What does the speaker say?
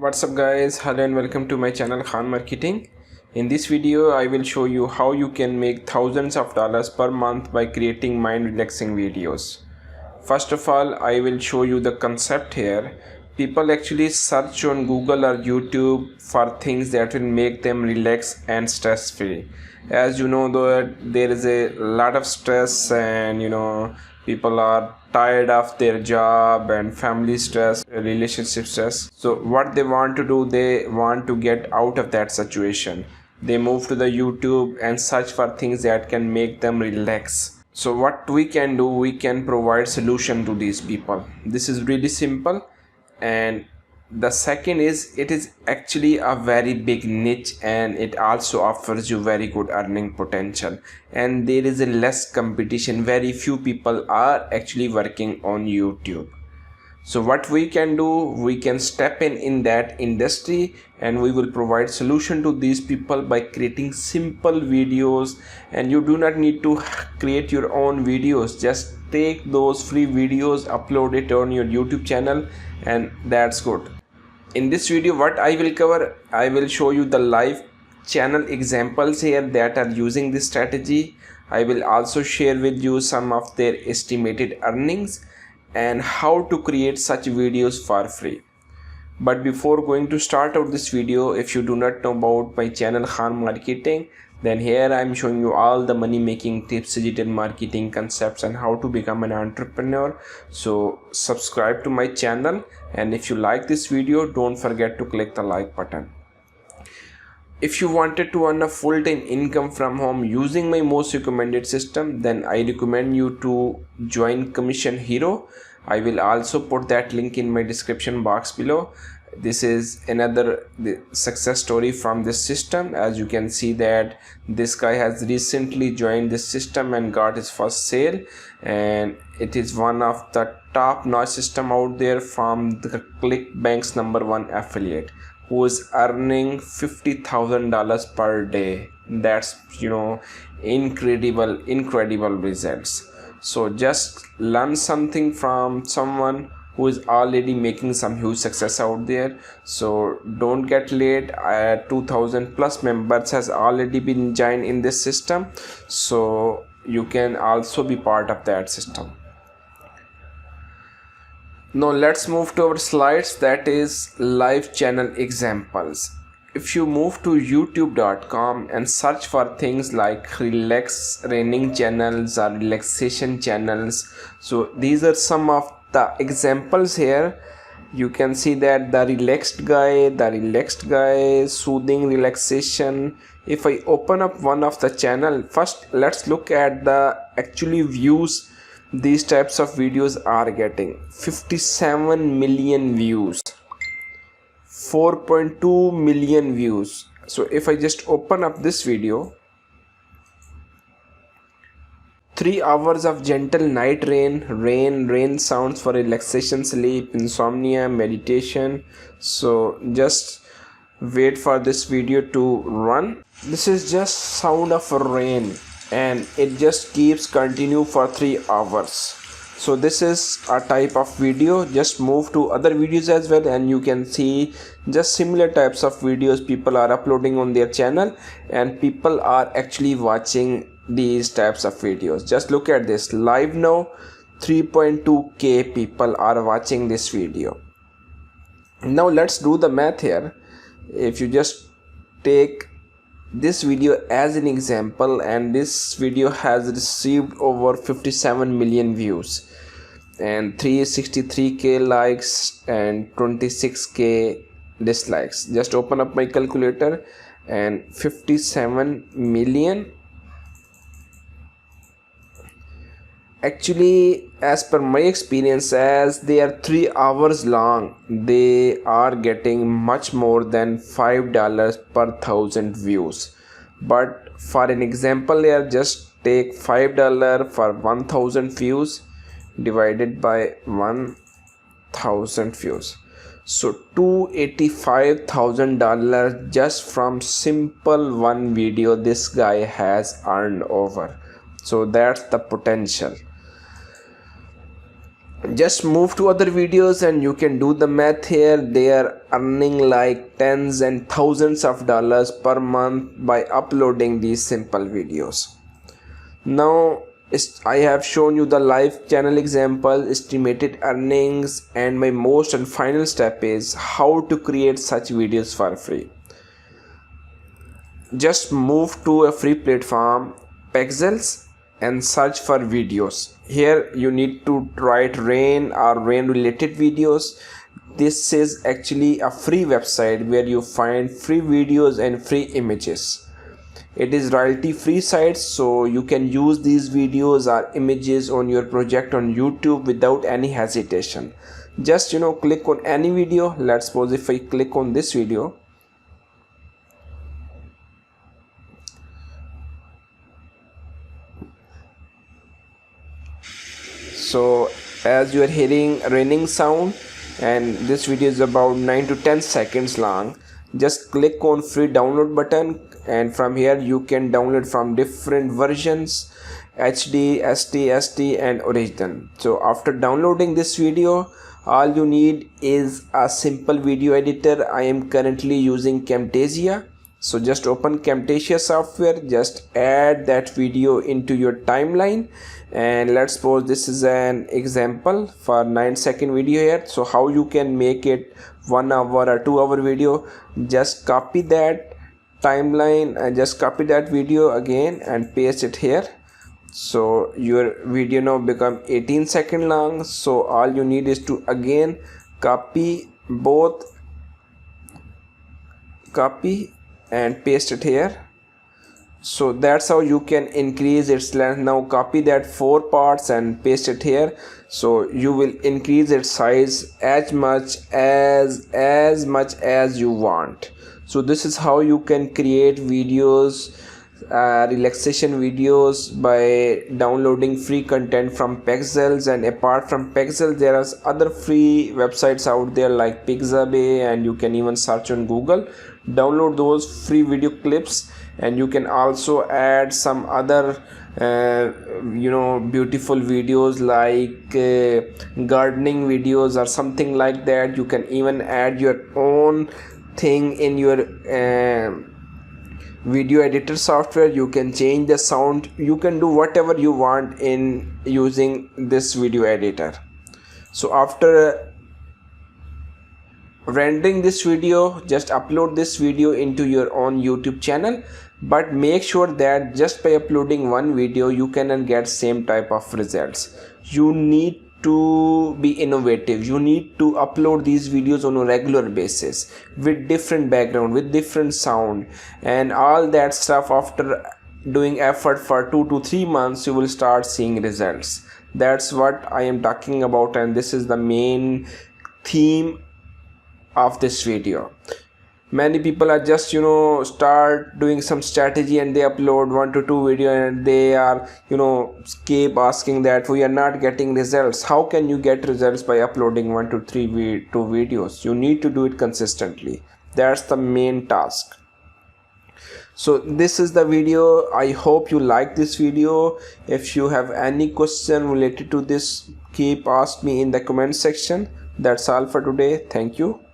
What's up guys, hello and welcome to my channel Khan Marketing. In this video I will show you how you can make thousands of dollars per month by creating mind relaxing videos. First of all, I will show you the concept here. People actually search on Google or YouTube for things that will make them relax and stress free. As you know, though, there is a lot of stress and people are tired of their job and family stress, relationship stress. So what they want to do, they want to get out of that situation. They move to the YouTube and search for things that can make them relax. So what we can do, we can provide solution to these people. This is really simple. And the second is, it is actually a very big niche and it also offers you very good earning potential, and there is a less competition. Very few people are actually working on YouTube. So what we can do, we can step in that industry and we will provide solution to these people by creating simple videos. And you do not need to create your own videos, just take those free videos, upload it on your YouTube channel, and that's good. In this video, what I will cover, I will show you the live channel examples here that are using this strategy. I will also share with you some of their estimated earnings and how to create such videos for free. But before going to start out this video, if you do not know about my channel Khan Marketing, then here I am showing you all the money making tips, digital marketing concepts, and how to become an entrepreneur. So subscribe to my channel, and if you like this video, don't forget to click the like button. If you wanted to earn a full-time income from home using my most recommended system, then I recommend you to join Commission Hero. I will also put that link in my description box below. This is another success story from this system. As you can see that this guy has recently joined this system and got his first sale, and it is one of the top-notch system out there from the ClickBank's #1 affiliate, who is earning $50,000 per day. That's incredible results. So just learn something from someone who is already making some huge success out there. So don't get late. 2,000 plus members has already been joined in this system, so you can also be part of that system. Now let's move to our slides, that is live channel examples. If you move to youtube.com and search for things like training channels or relaxation channels, so these are some of the examples here. You can see that the relaxed guy, soothing relaxation. If I open up one of the channel, first let's look at the actually views these types of videos are getting. 57 million views, 4.2 million views. So if I just open up this video, 3 hours of gentle night rain sounds for relaxation, sleep, insomnia, meditation. So just wait for this video to run. This is just sound of rain and it just keeps continue for 3 hours. So this is a type of video. Just move to other videos as well and you can see just similar types of videos people are uploading on their channel, and people are actually watching these types of videos. Just look at this live now, 3.2k people are watching this video. Now let's do the math here. If you just take this video as an example, and this video has received over 57 million views and 363k likes and 26k dislikes. Just open up my calculator, and 57 million, actually as per my experience, as they are 3 hours long, they are getting much more than $5 per 1,000 views. But for an example here, just take $5 for 1,000 views divided by 1,000 views, so $285,000 just from simple one video this guy has earned over. So that's the potential. Just move to other videos and you can do the math here. They are earning like tens and thousands of dollars per month by uploading these simple videos. Now I have shown you the live channel example, estimated earnings, and my most and final step is how to create such videos for free. Just move to a free platform, 1000’s, and search for videos. Here you need to write rain or rain related videos. This is actually a free website where you find free videos and free images. It is royalty free site, so you can use these videos or images on your project on YouTube without any hesitation. Just click on any video. Let's suppose if I click on this video, so as you are hearing raining sound, and this video is about 9 to 10 seconds long, just click on free download button, and from here you can download from different versions, HD, ST, and original. So after downloading this video, all you need is a simple video editor. I am currently using Camtasia. So just open Camtasia software, just add that video into your timeline, and let's suppose this is an example for 9-second video here. So how you can make it 1 hour or 2 hour video, just copy that timeline and just copy that video again and paste it here. So your video now become 18-second long. So all you need is to again copy and paste it here. So that's how you can increase its length. Now copy that 4 parts and paste it here. So you will increase its size as much as you want. So this is how you can create videos, relaxation videos, by downloading free content from 1000’s. And apart from 1000’s, there are other free websites out there like Pixabay, and you can even search on Google. Download those free video clips, and you can also add some other beautiful videos like gardening videos or something like that. You can even add your own thing in your video editor software. You can change the sound, you can do whatever you want in using this video editor. So after rendering this video, just upload this video into your own YouTube channel, but make sure that just by uploading one video you cannot get same type of results. You need to be innovative. You need to upload these videos on a regular basis with different background, with different sound and all that stuff. After doing effort for 2 to 3 months, you will start seeing results. That's what I am talking about, and this is the main theme of this video. Many people are just start doing some strategy and they upload 1 to 2 video, and they are keep asking that we are not getting results. How can you get results by uploading 1 to 3 videos? You need to do it consistently. That's the main task. So this is the video. I hope you like this video. If you have any question related to this, keep ask me in the comment section. That's all for today. Thank you.